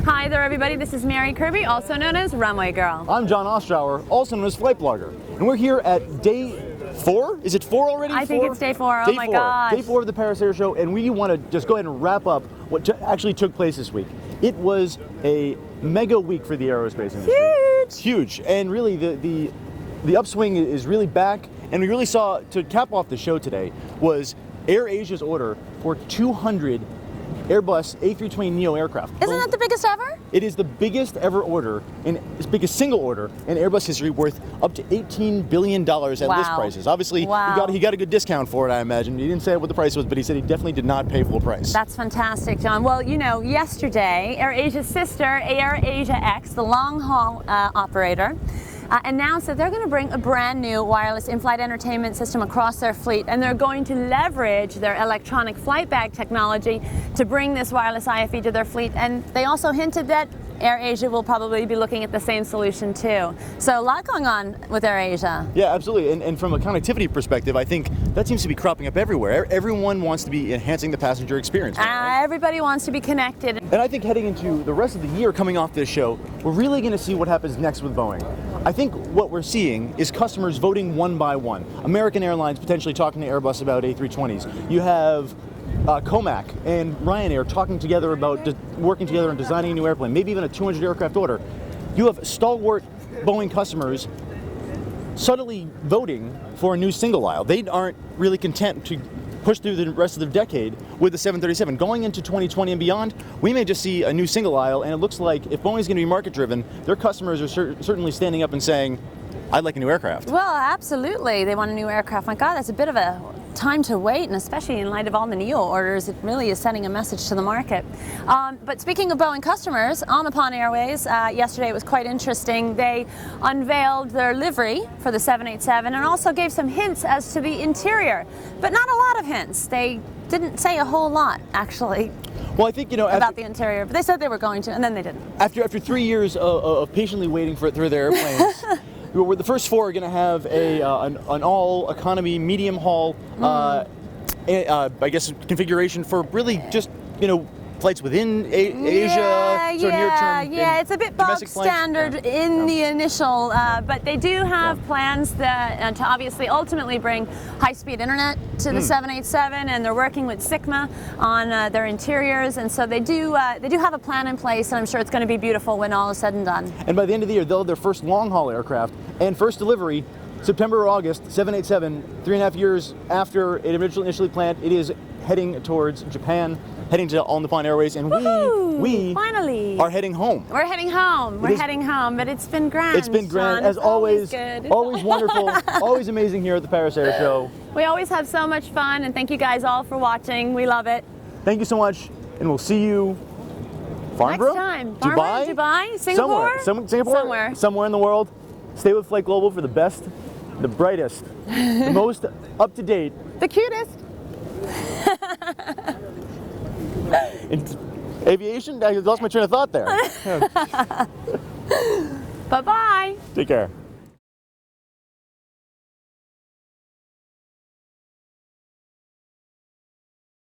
Hi there, everybody. This is Mary Kirby, also known as Runway Girl. I'm John Ostrower, also known as Flight Blogger, and we're here at day 4? Is it 4 already? I think it's day 4. Day oh my 4. gosh. Day 4 of the Paris Air Show, and we want to just go ahead and wrap up what actually took place this week. It was a mega week for the aerospace industry. Huge, and really the upswing is really back, and we really saw, to cap off the show today, was AirAsia's order for 200 Airbus A320neo aircraft. Isn't that the biggest ever? It is the biggest ever order, and its biggest single order in Airbus history, worth up to $18 billion at list prices. Obviously, he got a good discount for it, I imagine. He didn't say what the price was, but he said he definitely did not pay full price. That's fantastic, John. Well, you know, yesterday, AirAsia's sister, AirAsia X, the long-haul operator, announced that they're going to bring a brand new wireless in-flight entertainment system across their fleet, and they're going to leverage their electronic flight bag technology to bring this wireless IFE to their fleet. And they also hinted that AirAsia will probably be looking at the same solution too. So a lot going on with AirAsia. Yeah, absolutely. And from a connectivity perspective, I think that seems to be cropping up everywhere. Everyone wants to be enhancing the passenger experience. Right? Everybody wants to be connected. And I think heading into the rest of the year coming off this show, we're really going to see what happens next with Boeing. I think what we're seeing is customers voting one by one. American Airlines potentially talking to Airbus about A320s. You have Comac and Ryanair talking together about working together on designing a new airplane, maybe even a 200 aircraft order. You have stalwart Boeing customers subtly voting for a new single aisle. They aren't really content to push through the rest of the decade with the 737. Going into 2020 and beyond, we may just see a new single aisle, and it looks like if Boeing's going to be market driven, their customers are certainly standing up and saying, I'd like a new aircraft. Well, absolutely. They want a new aircraft. My God, that's a bit of a time to wait, and especially in light of all the NEO orders, it really is sending a message to the market. But speaking of Boeing customers, On the Pond Airways, yesterday it was quite interesting. They unveiled their livery for the 787 and also gave some hints as to the interior, but not a lot of hints. They didn't say a whole lot, actually. Well, I think, about the interior, but they said they were going to, and then they didn't. After 3 years of patiently waiting for it through their airplanes, the first 4 are going to have an all economy medium haul, I guess, configuration for really just flights within Asia, Yeah, it's a bit bog standard in the initial, but they do have plans to obviously ultimately bring high-speed internet to the 787, and they're working with Sigma on their interiors, and so they do have a plan in place, and I'm sure it's going to be beautiful when all is said and done. And by the end of the year, they'll have their first long-haul aircraft and first delivery, September or August, 787, 3.5 years after it initially planned. It is heading towards Japan, heading to On the Pond Airways, and we finally are heading home. We're heading home. We're heading home, but it's been grand. It's been grand, as always. Always wonderful, always amazing here at the Paris Air Show. We always have so much fun, and thank you guys all for watching. We love it. Thank you so much, and we'll see you Farnborough? Next time. Dubai? Singapore? Somewhere in the world. Stay with Flight Global for the best, the brightest, the most up-to-date. The cutest. Aviation? I lost my train of thought there. Bye-bye. Take care.